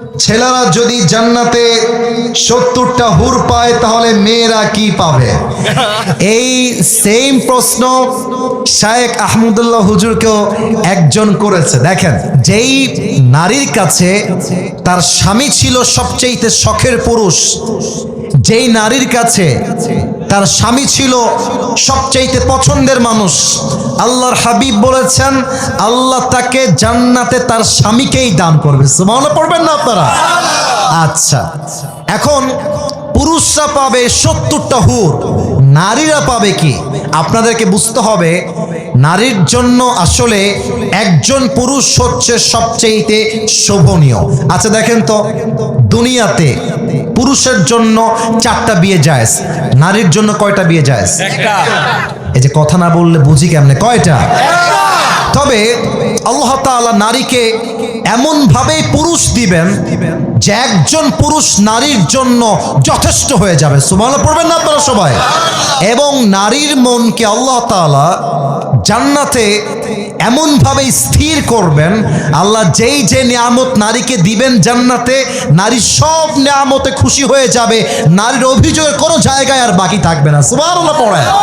ছেলেরা যদি জান্নাতে 70টা হুর পায় তাহলে মেয়েরা কি পাবে? এই সেম প্রশ্ন শায়েখ আহমদুল্লাহ হুজুরকেও একজন করেছে। দেখেন, যেই নারীর কাছে তার স্বামী ছিল সবচেয়ে শখের পুরুষ, যেই নারীর কাছে তার স্বামী ছিল সবচেয়ে পছন্দের মানুষ, আল্লাহর হাবিব বলেছেন আল্লাহ তাকে জান্নাতে তার স্বামীকেই দান করবে। সুবহানাল্লাহ পড়বেন না আপনারা? আচ্ছা, এখন পুরুষরা পাবে 70টা হুর, নারীরা পাবে কি? আপনাদেরকে বুঝতে হবে নারীর জন্য আসলে একজন পুরুষ হচ্ছে সবচেয়ে শোভনীয়। আচ্ছা দেখেন তো, দুনিয়াতে পুরুষের জন্য 4টা বিয়ে জায়েজ, নারীর জন্য কয়টা বিয়ে জায়েজ? একটা। এই যে কথা না বললে বুঝি কেমনে, কয়টা? তবে আল্লাহ তাআলা নারীকে এমন ভাবে পুরুষ দিবেন যে একজন পুরুষ নারীর জন্য যথেষ্ট হয়ে যাবে। সুবহানাল্লাহ পড়বেন না আপনারা সবাই? এবং নারীর মনকে আল্লাহ তাআলা জান্নাতে এমন ভাবে স্থির করবেন, আল্লাহ যেই যে নিয়ামত নারীকে দিবেন জান্নাতে, নারী সব নিয়ামতে খুশি হয়ে যাবে, নারীর অভিযোগের কোনো জায়গায় আর বাকি থাকবে না। সুবহানাল্লাহ পড়ে।